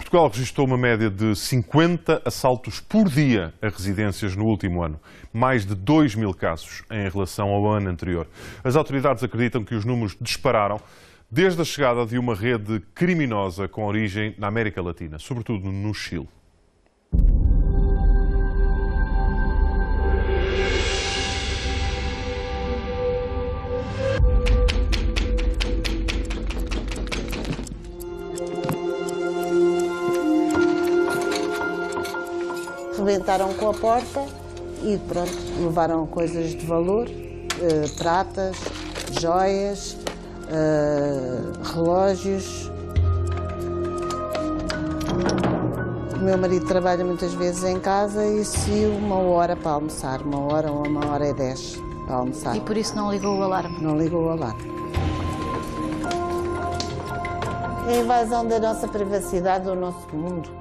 Portugal registrou uma média de 50 assaltos por dia a residências no último ano. Mais de 2.000 casos em relação ao ano anterior. As autoridades acreditam que os números dispararam desde a chegada de uma rede criminosa com origem na América Latina, sobretudo no Chile. Rebentaram com a porta e pronto, levaram coisas de valor, pratas, joias, relógios. O meu marido trabalha muitas vezes em casa e saiu 1 hora para almoçar, 1 hora ou 1h10 para almoçar. E por isso não ligou o alarme? Não ligou o alarme. É a invasão da nossa privacidade, do nosso mundo.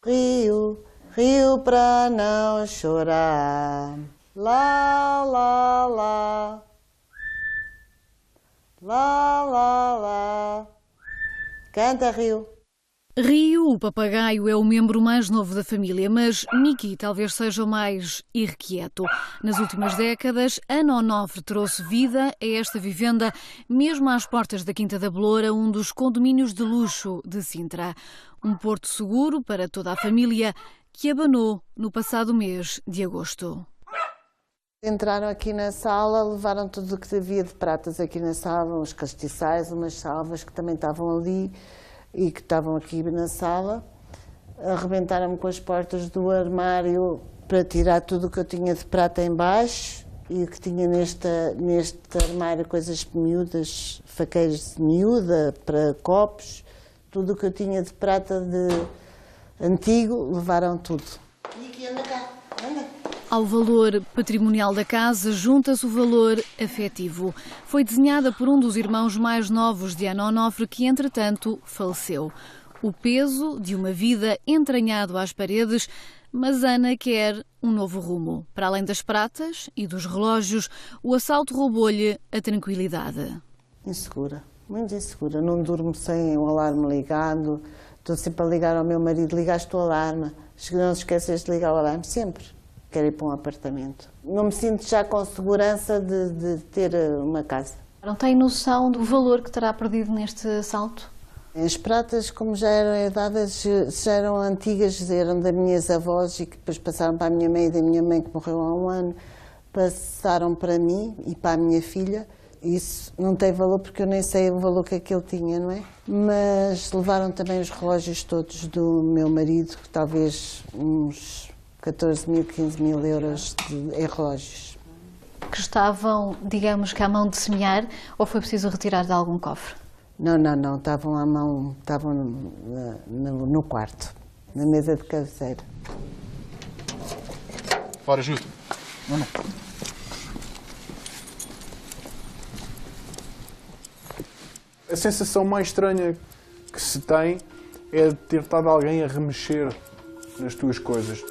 Rio, rio pra não chorar, lá, lá, lá, lá, lá, lá, canta rio. Rio, o papagaio, é o membro mais novo da família, mas Miki talvez seja o mais irrequieto. Nas últimas décadas, Ana Onofre trouxe vida a esta vivenda, mesmo às portas da Quinta da Beloura, um dos condomínios de luxo de Sintra. Um porto seguro para toda a família que abanou no passado mês de agosto. Entraram aqui na sala, levaram tudo o que havia de pratas aqui na sala, uns castiçais, umas salvas que também estavam ali e que estavam aqui na sala. Arrebentaram-me com as portas do armário para tirar tudo o que eu tinha de prata em baixo e o que tinha neste armário, coisas miúdas, faqueiros de miúda para copos, tudo o que eu tinha de prata de antigo, levaram tudo. E aqui, anda cá, anda. Ao valor patrimonial da casa junta-se o valor afetivo. Foi desenhada por um dos irmãos mais novos de Ana Onofre, que entretanto faleceu. O peso de uma vida entranhado às paredes, mas Ana quer um novo rumo. Para além das pratas e dos relógios, o assalto roubou-lhe a tranquilidade. Insegura, muito insegura. Não durmo sem o alarme ligado. Estou sempre a ligar ao meu marido, ligaste o alarme. Não se esqueces de ligar o alarme, sempre. Quero ir para um apartamento. Não me sinto já com segurança de ter uma casa. Não tem noção do valor que terá perdido neste assalto? As pratas, como já eram herdadas, já eram antigas, eram das minhas avós e que depois passaram para a minha mãe e da minha mãe, que morreu há 1 ano, passaram para mim e para a minha filha. Isso não tem valor porque eu nem sei o valor que aquilo tinha, não é? Mas levaram também os relógios todos do meu marido, talvez uns 14.000, 15.000 euros em relógios. Que estavam, digamos, que à mão de semear, ou foi preciso retirar de algum cofre? Não, estavam à mão, estavam no quarto, na mesa de cabeceira. Fora, justo. Não. A sensação mais estranha que se tem é de ter estado alguém a remexer nas tuas coisas.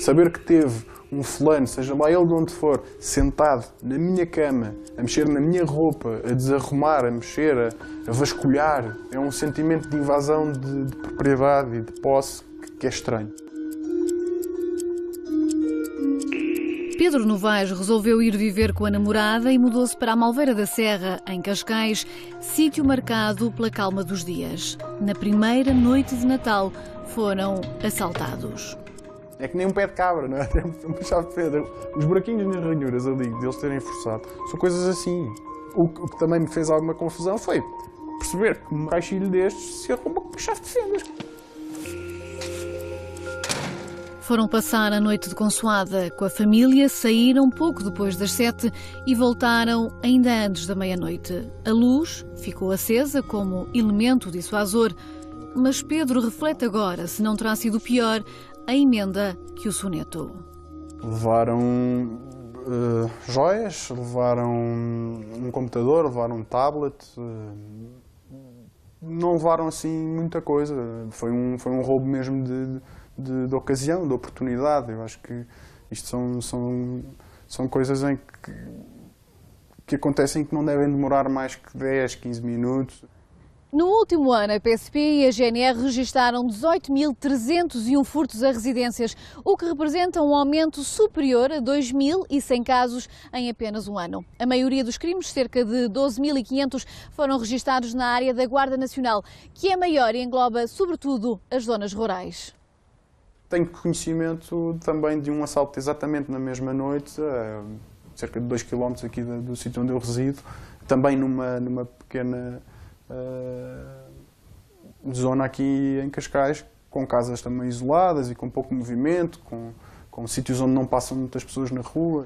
Saber que teve um fulano, seja lá ele de onde for, sentado na minha cama, a mexer na minha roupa, a desarrumar, a mexer, a vasculhar, é um sentimento de invasão de propriedade e de posse que é estranho. Pedro Novaes resolveu ir viver com a namorada e mudou-se para a Malveira da Serra, em Cascais, sítio marcado pela calma dos dias. Na primeira noite de Natal foram assaltados. É que nem um pé de cabra, não é? Tem uma chave de pedra. Os buraquinhos nas ranhuras ali, deles terem forçado, são coisas assim. O que também me fez alguma confusão foi perceber que um caixilho destes se arruma com uma chave de fendas. Foram passar a noite de consoada com a família, saíram pouco depois das 7 e voltaram ainda antes da meia-noite. A luz ficou acesa como elemento dissuasor, mas Pedro reflete agora se não terá sido pior a emenda que o soneto. Levaram joias, levaram um computador, levaram um tablet, não levaram assim muita coisa. Foi um roubo mesmo de ocasião, de oportunidade. Eu acho que isto são coisas em que acontecem que não devem demorar mais que 10, 15 minutos. No último ano, a PSP e a GNR registaram 18.301 furtos a residências, o que representa um aumento superior a 2.100 casos em apenas um ano. A maioria dos crimes, cerca de 12.500, foram registados na área da Guarda Nacional, que é maior e engloba, sobretudo, as zonas rurais. Tenho conhecimento também de um assalto exatamente na mesma noite, a cerca de 2 km aqui do sítio onde eu resido, também numa pequena zona aqui em Cascais, com casas também isoladas e com pouco movimento, com sítios onde não passam muitas pessoas na rua.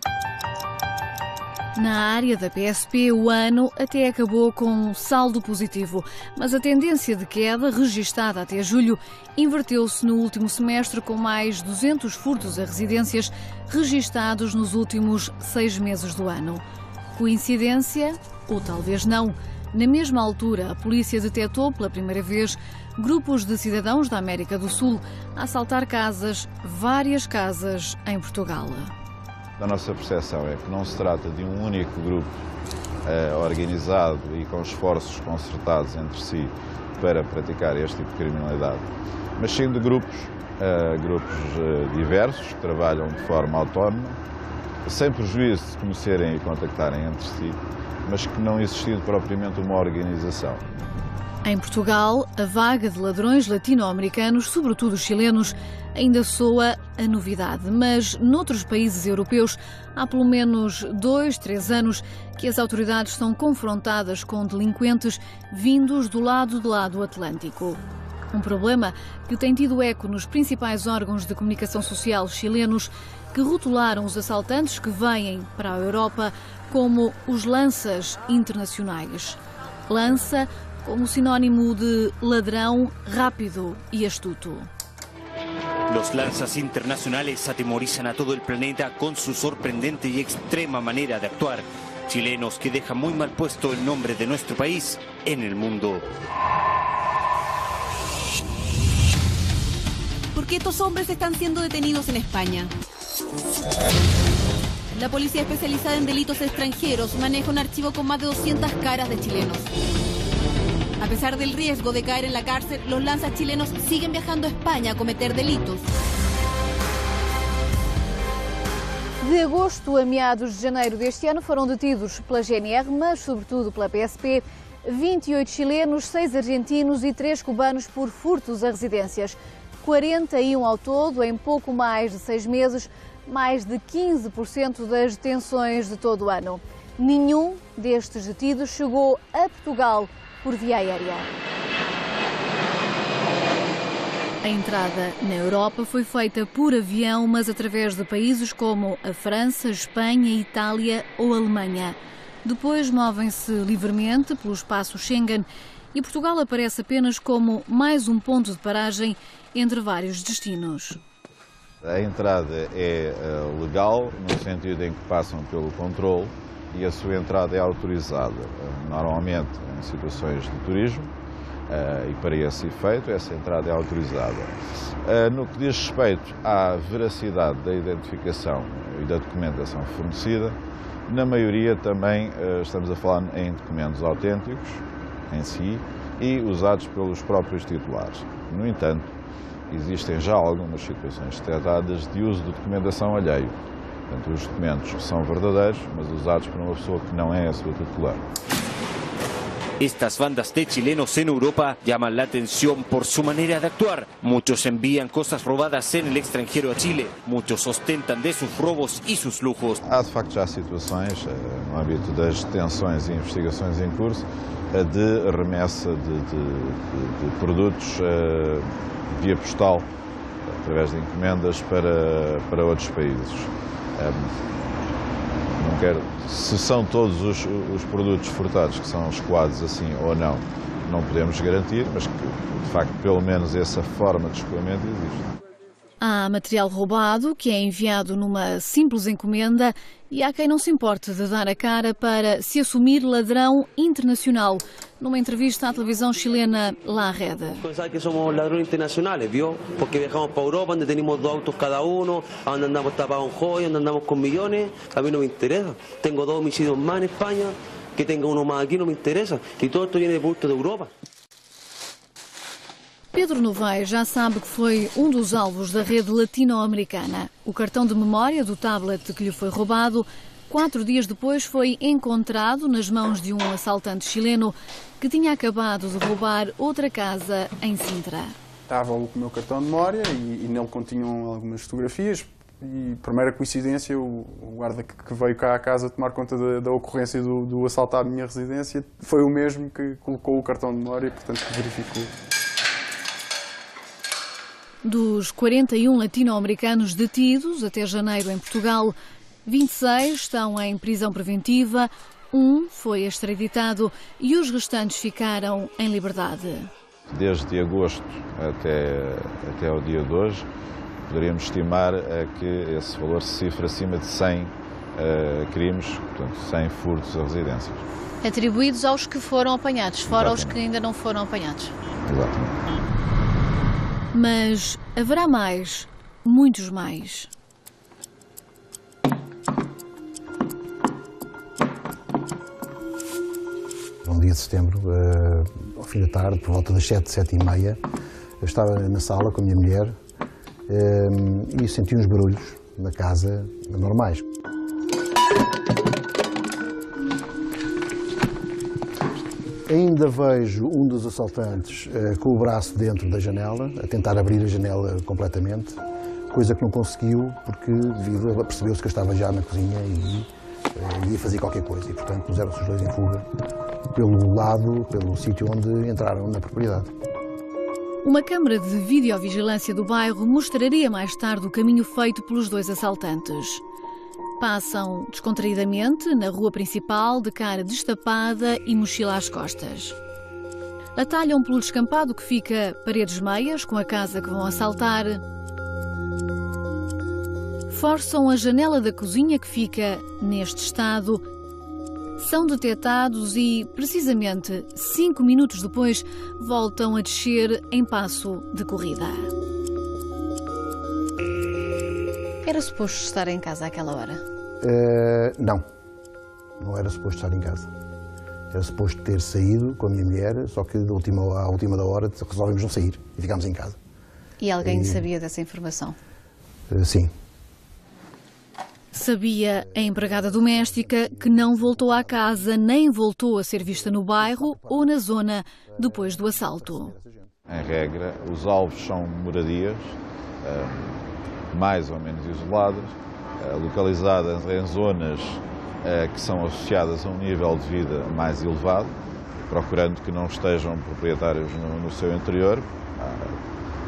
Na área da PSP, o ano até acabou com um saldo positivo, mas a tendência de queda, registada até julho, inverteu-se no último semestre, com mais 200 furtos a residências registados nos últimos 6 meses do ano. Coincidência? Ou talvez não. Na mesma altura, a polícia detectou pela primeira vez grupos de cidadãos da América do Sul a assaltar casas, várias casas em Portugal. A nossa percepção é que não se trata de um único grupo organizado e com esforços concertados entre si para praticar este tipo de criminalidade, mas sim de grupos diversos que trabalham de forma autónoma, sem prejuízo de se conhecerem e contactarem entre si, mas que não existindo propriamente uma organização. Em Portugal, a vaga de ladrões latino-americanos, sobretudo chilenos, ainda soa a novidade, mas noutros países europeus há pelo menos 2, 3 anos que as autoridades estão confrontadas com delinquentes vindos do lado do Atlântico. Um problema que tem tido eco nos principais órgãos de comunicação social chilenos, que rotularam os assaltantes que vêm para a Europa como os lanças internacionais. Lança como sinónimo de ladrão rápido e astuto. Los lanzas internacionales atemorizan a todo el planeta con su sorprendente y extrema manera de actuar. Chilenos que dejan muy mal puesto el nombre de nuestro país en el mundo. ¿Por qué estos hombres están siendo detenidos en España? La policía especializada en delitos extranjeros maneja un archivo con más de 200 caras de chilenos. A pesar del riesgo de caer en la cárcel, los lanzas chilenos siguen viajando a España a cometer delitos. De agosto a meados de janeiro deste ano foram detidos pela GNR, mas sobretudo pela PSP, 28 chilenos, 6 argentinos e 3 cubanos por furtos a residências. 41 ao todo, em pouco mais de 6 meses, mais de 15% das detenções de todo o ano. Nenhum destes detidos chegou a Portugal por via aérea. A entrada na Europa foi feita por avião, mas através de países como a França, Espanha, Itália ou Alemanha. Depois movem-se livremente pelo espaço Schengen e Portugal aparece apenas como mais um ponto de paragem entre vários destinos. A entrada é legal, no sentido em que passam pelo controle, e a sua entrada é autorizada, normalmente em situações de turismo, e para esse efeito essa entrada é autorizada. No que diz respeito à veracidade da identificação e da documentação fornecida, na maioria também estamos a falar em documentos autênticos em si e usados pelos próprios titulares. No entanto, existem já algumas situações detectadas de uso de documentação alheio. Portanto, os documentos são verdadeiros, mas usados por uma pessoa que não é a sua titular. Estas bandas de chilenos en Europa llaman la atención por su manera de actuar. Muchos envían cosas robadas en el extranjero a Chile. Muchos ostentan de sus robos y sus lujos. Há, de facto, já situações, no âmbito das detenções e investigações em curso, de remessa de produtos via postal, através de encomendas para outros países. Não quero, se são todos os produtos furtados que são escoados assim ou não, não podemos garantir, mas que, de facto, pelo menos essa forma de escoamento existe. Há material roubado que é enviado numa simples encomenda e há quem não se importe de dar a cara para se assumir ladrão internacional, numa entrevista à televisão chilena La Red. Sabe que somos ladrones internacionales, ¿vio? Porque viajamos para Europa, donde tenemos 2 autos cada uno, donde andamos tapados en joyas, donde andamos con millones. A mí no me interesa. Tengo 2 homicidios más en España, que tenga uno más aquí no me interesa. Y todo esto viene de producto de Europa. Pedro Novaes já sabe que foi um dos alvos da rede latino-americana. O cartão de memória do tablet que lhe foi roubado, 4 dias depois, foi encontrado nas mãos de um assaltante chileno que tinha acabado de roubar outra casa em Sintra. Estava o meu cartão de memória e nele continham algumas fotografias. E, por mera coincidência, o guarda que veio cá à casa tomar conta da ocorrência do assalto à minha residência foi o mesmo que colocou o cartão de memória e, portanto, verificou. Dos 41 latino-americanos detidos até janeiro em Portugal, 26 estão em prisão preventiva, 1 foi extraditado e os restantes ficaram em liberdade. Desde agosto até ao dia de hoje, poderíamos estimar que esse valor se cifra acima de 100 crimes, portanto 100 furtos a residências. Atribuídos aos que foram apanhados, fora Exatamente. os que ainda não foram apanhados. Exatamente. Mas haverá mais, muitos mais. Um dia de setembro, ao fim da tarde, por volta das 7h30, eu estava na sala com a minha mulher e senti uns barulhos na casa normais. Ainda vejo um dos assaltantes com o braço dentro da janela, a tentar abrir a janela completamente, coisa que não conseguiu porque percebeu-se que eu estava já na cozinha e ia fazer qualquer coisa. E, portanto, puseram-se os dois em fuga pelo sítio onde entraram na propriedade. Uma câmara de videovigilância do bairro mostraria mais tarde o caminho feito pelos dois assaltantes. Passam descontraídamente na rua principal, de cara destapada e mochila às costas. Atalham pelo descampado que fica paredes meias com a casa que vão assaltar. Forçam a janela da cozinha que fica neste estado. São detectados e, precisamente 5 minutos depois, voltam a descer em passo de corrida. Era suposto estar em casa àquela hora? Não era suposto estar em casa. Era suposto ter saído com a minha mulher, só que à última da hora resolvemos não sair e ficámos em casa. E alguém sabia dessa informação? Sim. Sabia a empregada doméstica que não voltou à casa nem voltou a ser vista no bairro ou na zona depois do assalto. Em regra, os alvos são moradias mais ou menos isoladas, localizadas em zonas que são associadas a um nível de vida mais elevado, procurando que não estejam proprietários no seu interior.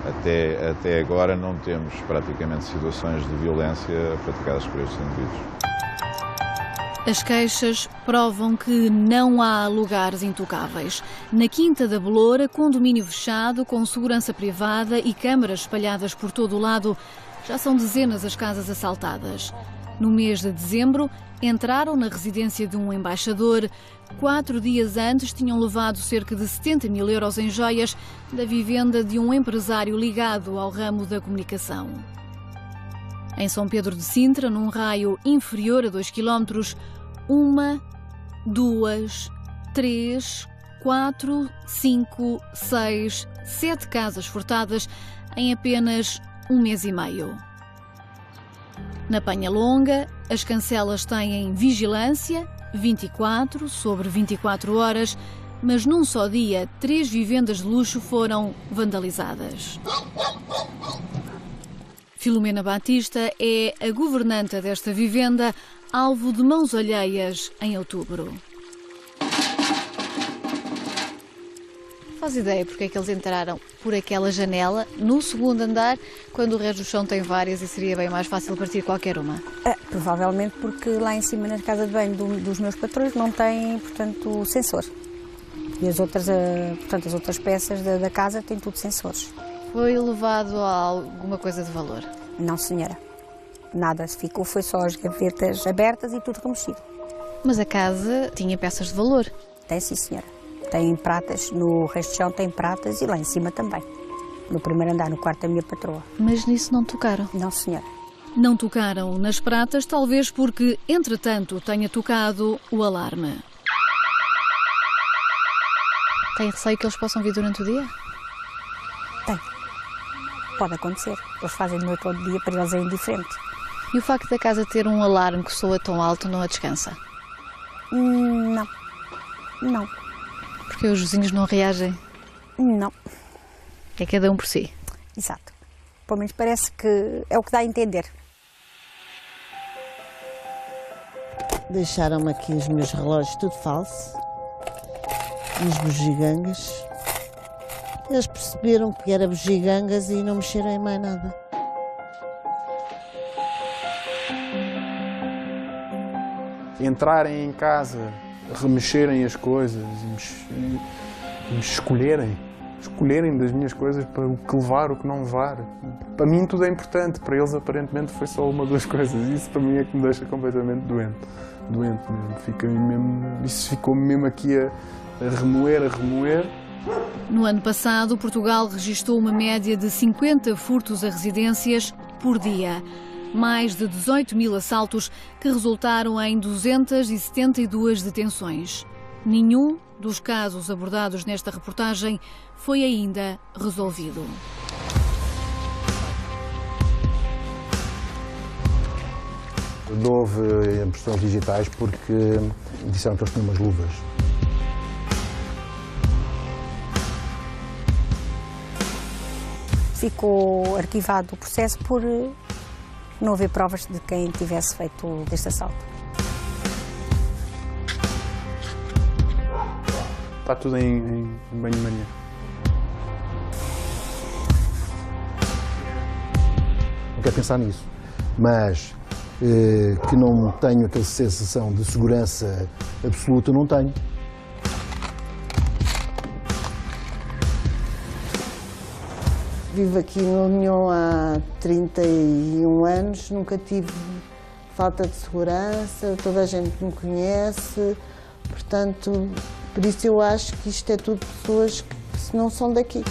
Até agora não temos praticamente situações de violência praticadas por estes indivíduos. As queixas provam que não há lugares intocáveis. Na Quinta da Beloura, condomínio fechado, com segurança privada e câmaras espalhadas por todo o lado, já são dezenas as casas assaltadas. No mês de dezembro, entraram na residência de um embaixador. 4 dias antes, tinham levado cerca de 70 mil euros em joias da vivenda de um empresário ligado ao ramo da comunicação. Em São Pedro de Sintra, num raio inferior a 2 km, 1, 2, 3, 4, 5, 6, 7 casas furtadas em apenas um mês e meio. Na Penha Longa, as cancelas têm vigilância 24 sobre 24 horas, mas num só dia, 3 vivendas de luxo foram vandalizadas. Filomena Batista é a governanta desta vivenda, alvo de mãos alheias em outubro. Faz ideia porque é que eles entraram por aquela janela, no segundo andar, quando o resto do chão tem várias e seria bem mais fácil partir qualquer uma? Provavelmente porque lá em cima na casa de banho dos meus patrões não tem, portanto, sensor. E as outras peças da casa têm tudo sensores. Foi levado a alguma coisa de valor? Não, senhora. Nada se ficou, foi só as gavetas abertas e tudo remexido. Mas a casa tinha peças de valor? Tem, sim, senhora. Tem pratas, no resto do chão tem pratas e lá em cima também. No primeiro andar, no quarto da minha patroa. Mas nisso não tocaram? Não, senhora. Não tocaram nas pratas, talvez porque, entretanto, tenha tocado o alarme. Tem receio que eles possam vir durante o dia? Tem. Pode acontecer. Eles fazem de noite ou de dia, para eles é indiferente. E o facto da casa ter um alarme que soa tão alto não a descansa? Não. Não. Porque os vizinhos não reagem? Não. É cada um por si? Exato. Pelo menos parece que é o que dá a entender. Deixaram-me aqui os meus relógios tudo falso, as bugigangas. Eles perceberam que era bugigangas e não mexeram em mais nada. Entrarem em casa, remexerem as coisas e escolherem das minhas coisas para o que levar, o que não levar. Para mim tudo é importante, para eles aparentemente foi só uma ou duas coisas. Isso para mim é que me deixa completamente doente mesmo. Isso ficou-me mesmo aqui a remoer. No ano passado, Portugal registrou uma média de 50 furtos a residências por dia. Mais de 18 mil assaltos que resultaram em 272 detenções. Nenhum dos casos abordados nesta reportagem foi ainda resolvido. Não houve impressões digitais porque disseram que eles tinham umas luvas. Ficou arquivado o processo por não haver provas de quem tivesse feito deste assalto. Está tudo em banho-maria. Não quero pensar nisso, mas que não tenho aquela sensação de segurança absoluta, não tenho. Vivo aqui no União há 31 anos, nunca tive falta de segurança, toda a gente me conhece, portanto, por isso eu acho que isto é tudo pessoas que não são daqui.